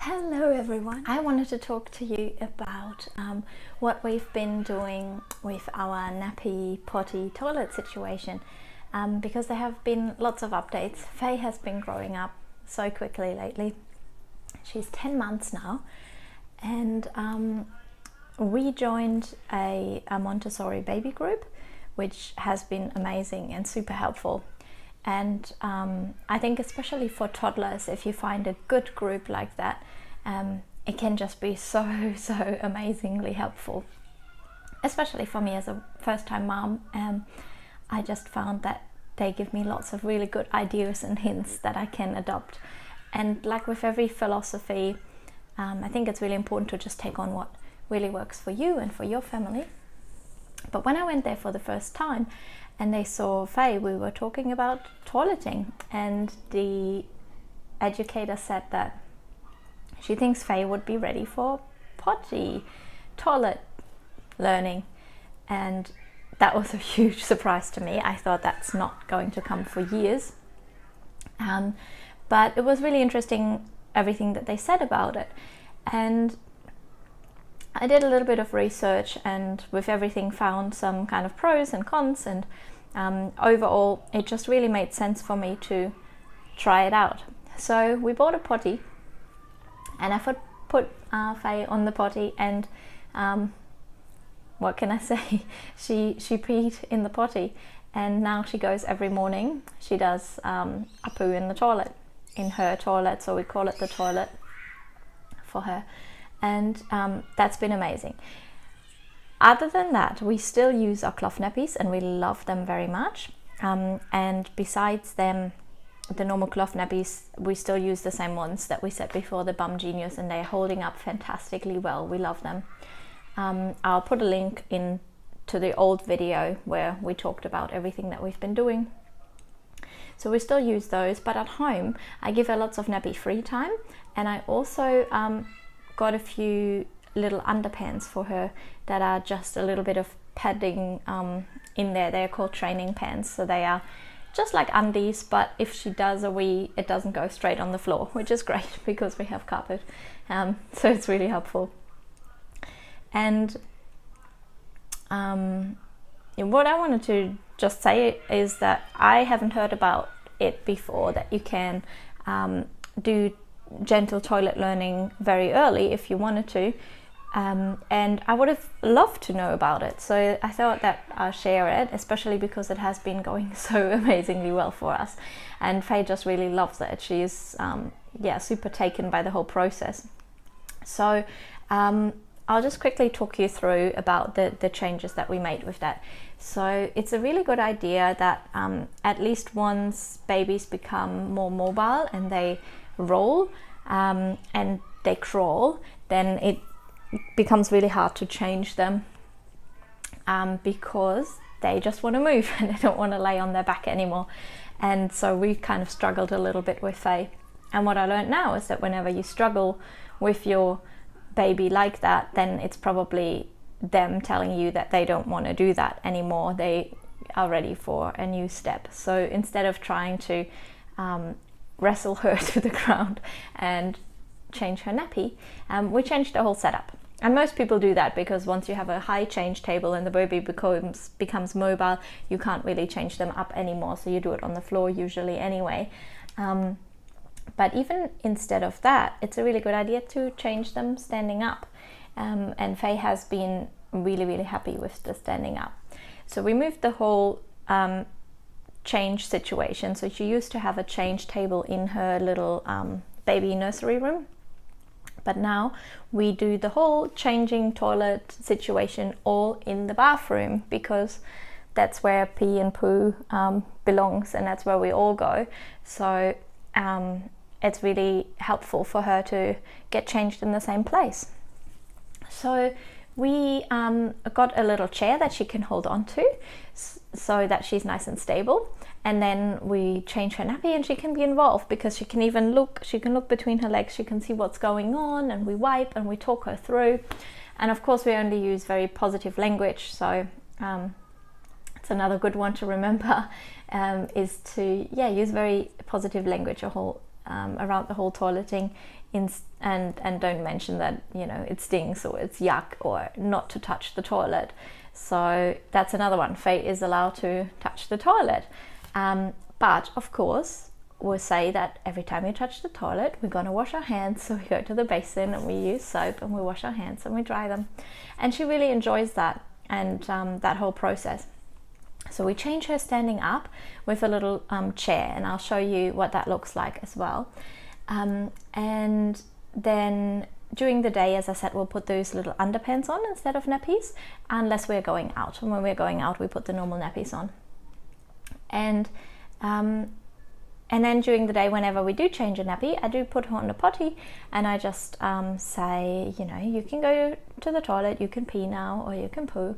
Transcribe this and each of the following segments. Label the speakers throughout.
Speaker 1: Hello everyone. I wanted to talk to you about what we've been doing with our nappy potty toilet situation because there have been lots of updates. Faye has been growing up so quickly lately. She's 10 months now, and we joined a Montessori baby group, which has been amazing and super helpful. And I think especially for toddlers, if you find a good group like that, it can just be so amazingly helpful. Especially for me as a first-time mom, I just found that they give me lots of really good ideas and hints that I can adopt. And like with every philosophy, I think it's really important to just take on what really works for you and for your family. But when I went there for the first time and they saw Faye, we were talking about toileting, and the educator said that she thinks Faye would be ready for potty toilet learning, and that was a huge surprise to me. I thought that's not going to come for years, but it was really interesting everything that they said about it. And I did a little bit of research, and with everything found some kind of pros and cons, and overall it just really made sense for me to try it out. So we bought a potty, and I put Faye on the potty, and what can I say, she peed in the potty, and now she goes every morning. She does a poo in the toilet, in her toilet, so we call it the toilet for her. And that's been amazing. Other than that, we still use our cloth nappies, and we love them very much. And besides them, the normal cloth nappies, we still use the same ones that we said before, the Bum Genius, and they're holding up fantastically well. We love them. I'll put a link in to the old video where we talked about everything that we've been doing. So we still use those, but at home I give her lots of nappy free time, and I also got a few little underpants for her that are just a little bit of padding in there. They're called training pants, so they are just like undies, but if she does a wee, it doesn't go straight on the floor, which is great because we have carpet, so it's really helpful. And what I wanted to just say is that I haven't heard about it before, that you can do gentle toilet learning very early if you wanted to, and I would have loved to know about it, so I thought that I'll share it, especially because it has been going so amazingly well for us, and Faye just really loves it. She's super taken by the whole process. So I'll just quickly talk you through about the changes that we made with that. So it's a really good idea that at least once babies become more mobile and they roll and they crawl, then it becomes really hard to change them because they just want to move and they don't want to lay on their back anymore. And so we kind of struggled a little bit with Faye. And what I learned now is that whenever you struggle with your baby like that, then it's probably them telling you that they don't want to do that anymore. They are ready for a new step. So instead of trying to wrestle her to the ground and change her nappy, we changed the whole setup. And most people do that because once you have a high change table and the baby becomes mobile, you can't really change them up anymore, so you do it on the floor usually anyway. But even instead of that, it's a really good idea to change them standing up, and Faye has been really happy with the standing up. So we moved the whole change situation. So she used to have a change table in her little baby nursery room, but now we do the whole changing toilet situation all in the bathroom, because that's where pee and poo belongs, and that's where we all go. So it's really helpful for her to get changed in the same place. So we got a little chair that she can hold on to so that she's nice and stable, and then we change her nappy and she can be involved because she can look between her legs, she can see what's going on, and we wipe and we talk her through. And of course we only use very positive language, so it's another good one to remember, is to use very positive language around the whole toileting and don't mention that, you know, it stinks or it's yuck or not to touch the toilet. So that's another one. Faye is allowed to touch the toilet. But of course, we'll say that every time you touch the toilet, we're going to wash our hands. So we go to the basin and we use soap and we wash our hands and we dry them. And she really enjoys that and that whole process. So we change her standing up with a little chair, and I'll show you what that looks like as well. And then during the day, as I said, we'll put those little underpants on instead of nappies, unless we're going out. And when we're going out, we put the normal nappies on. And then during the day, whenever we do change a nappy, I do put her on the potty, and I just say, you know, you can go to the toilet, you can pee now, or you can poo.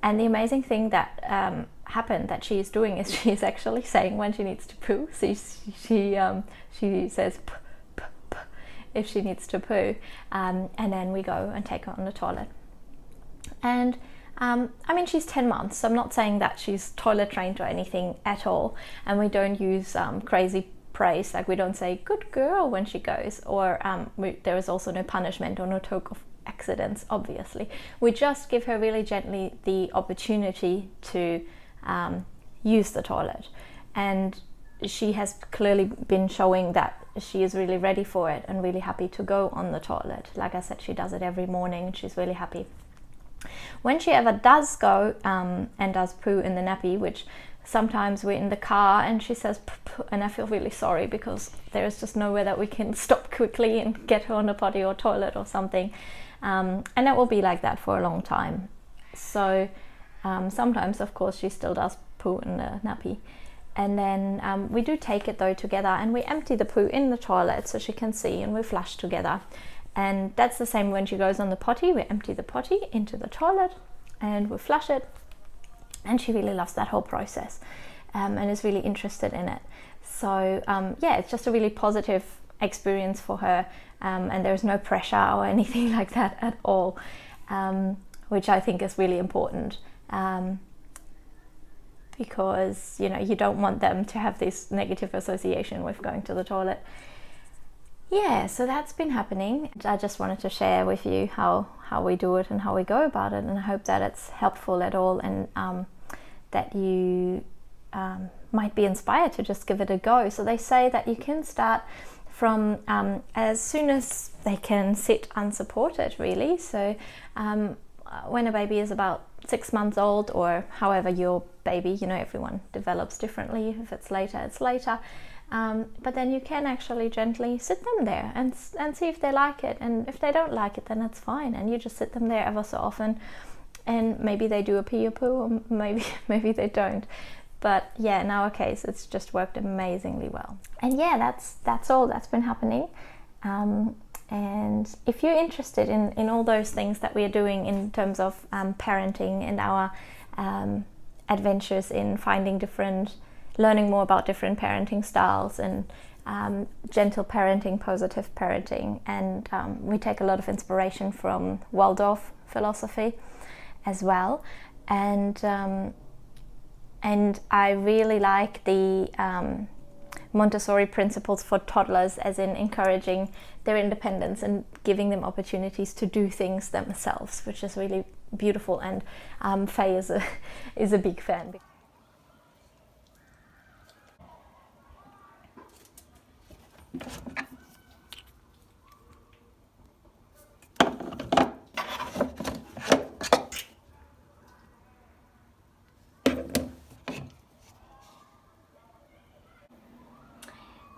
Speaker 1: And the amazing thing that happened that she is doing is she's actually saying when she needs to poo. So she says p, p, p if she needs to poo, and then we go and take her on the toilet. And I mean, she's 10 months, so I'm not saying that she's toilet trained or anything at all. And we don't use crazy praise, like we don't say good girl when she goes, or there is also no punishment or no talk of accidents, obviously. We just give her really gently the opportunity to use the toilet. And she has clearly been showing that she is really ready for it and really happy to go on the toilet. Like I said, she does it every morning and she's really happy. When she ever does go and does poo in the nappy, which sometimes we're in the car and she says poo, and I feel really sorry because there's just nowhere that we can stop quickly and get her on the potty or toilet or something, and it will be like that for a long time. So sometimes, of course, she still does poo in the nappy, and then we do take it though together and we empty the poo in the toilet so she can see, and we flush together. And that's the same when she goes on the potty. We empty the potty into the toilet and we flush it, and she really loves that whole process and is really interested in it. So yeah, it's just a really positive experience for her, and there's no pressure or anything like that at all, which I think is really important, because you know, you don't want them to have this negative association with going to the toilet. Yeah, so that's been happening. I just wanted to share with you how we do it and how we go about it, and I hope that it's helpful at all, and that you might be inspired to just give it a go. So they say that you can start from as soon as they can sit unsupported, really. So when a baby is about 6 months old, or however your baby, you know, everyone develops differently. If it's later, it's later. But then you can actually gently sit them there and see if they like it, and if they don't like it, then that's fine, and you just sit them there ever so often, and maybe they do a pee or poo, or maybe they don't. But yeah, in our case, it's just worked amazingly well. And yeah, that's all that's been happening. And if you're interested in all those things that we are doing in terms of parenting and our adventures in learning more about different parenting styles and gentle parenting, positive parenting, and we take a lot of inspiration from Waldorf philosophy as well, and I really like the Montessori principles for toddlers, as in encouraging their independence and giving them opportunities to do things themselves, which is really beautiful, and Faye is a big fan.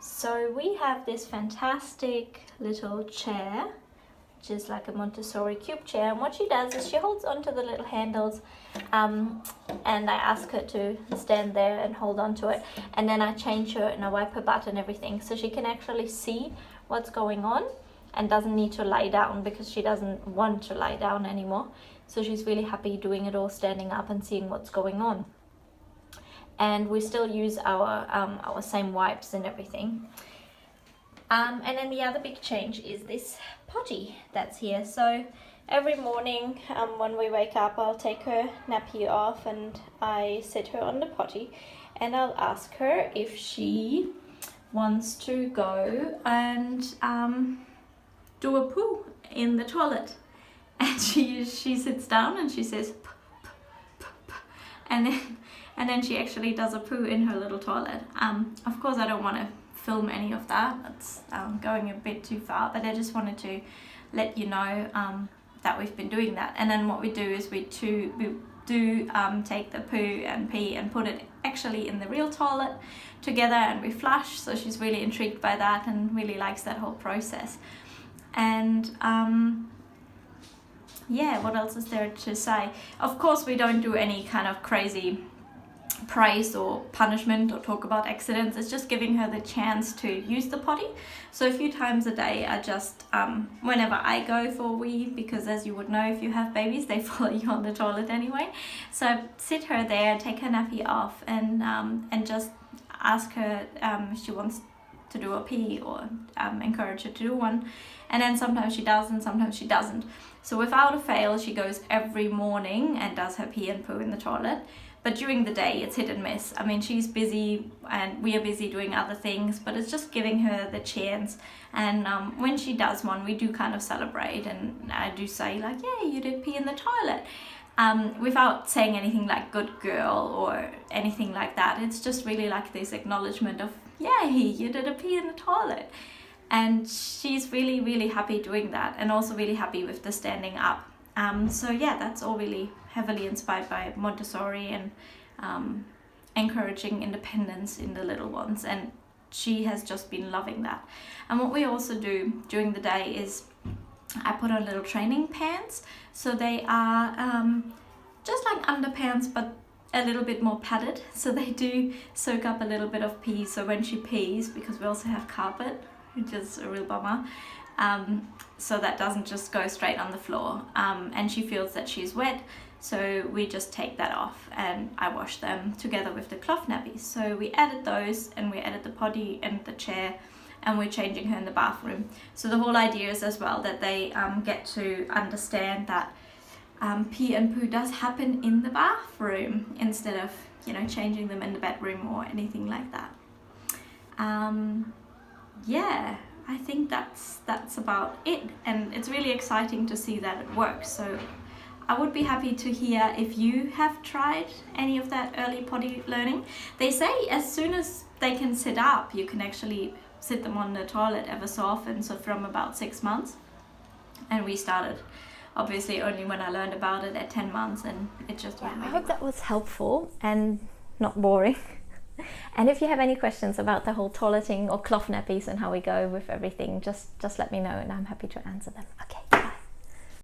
Speaker 1: So we have this fantastic little chair, which is like a Montessori Cube Chair, and what she does is she holds onto the little handles, and I ask her to stand there and hold on to it, and then I change her and I wipe her butt and everything, so she can actually see what's going on and doesn't need to lie down, because she doesn't want to lie down anymore. So she's really happy doing it all standing up and seeing what's going on. And we still use our same wipes and everything. And then the other big change is this potty that's here. So every morning when we wake up, I'll take her nappy off and I sit her on the potty, and I'll ask her if she wants to go and do a poo in the toilet, and she sits down and she says p, p, p, p, and then she actually does a poo in her little toilet. Of course I don't want to film any of that, that's going a bit too far, but I just wanted to let you know that we've been doing that. And then what we do is we do take the poo and pee and put it actually in the real toilet together, and we flush, so she's really intrigued by that and really likes that whole process. And yeah, what else is there to say? Of course we don't do any kind of crazy praise or punishment or talk about accidents. It's just giving her the chance to use the potty. So a few times a day I just whenever I go for a wee, because as you would know, if you have babies, they follow you on the toilet anyway, so I sit her there, take her nappy off, and just ask her if she wants to do a pee, or encourage her to do one. And then sometimes she does and sometimes she doesn't. So without a fail, she goes every morning and does her pee and poo in the toilet. But during the day, it's hit and miss. I mean, she's busy and we are busy doing other things, but it's just giving her the chance. And when she does one, we do kind of celebrate, and I do say like, yeah, you did pee in the toilet. Without saying anything like good girl or anything like that. It's just really like this acknowledgement of, yay, you did a pee in the toilet. And she's really, really happy doing that, and also really happy with the standing up. So yeah, that's all really heavily inspired by Montessori and encouraging independence in the little ones, and she has just been loving that. And what we also do during the day is I put on little training pants, so they are just like underpants but a little bit more padded, so they do soak up a little bit of pee. So when she pees, because we also have carpet, which is a real bummer, so that doesn't just go straight on the floor, and she feels that she's wet, so we just take that off and I wash them together with the cloth nappies. So we added those, and we added the potty and the chair, and we're changing her in the bathroom. So the whole idea is as well that they get to understand that pee and poo does happen in the bathroom instead of, you know, changing them in the bedroom or anything like that. Yeah, I think that's about it, and it's really exciting to see that it works. So I would be happy to hear if you have tried any of that early potty learning. They say as soon as they can sit up, you can actually sit them on the toilet ever so often, so from about 6 months. And we started obviously only when I learned about it at 10 months, and it just went really
Speaker 2: I hope that was helpful and not boring. And if you have any questions about the whole toileting or cloth nappies and how we go with everything, just let me know and I'm happy to answer them. Okay.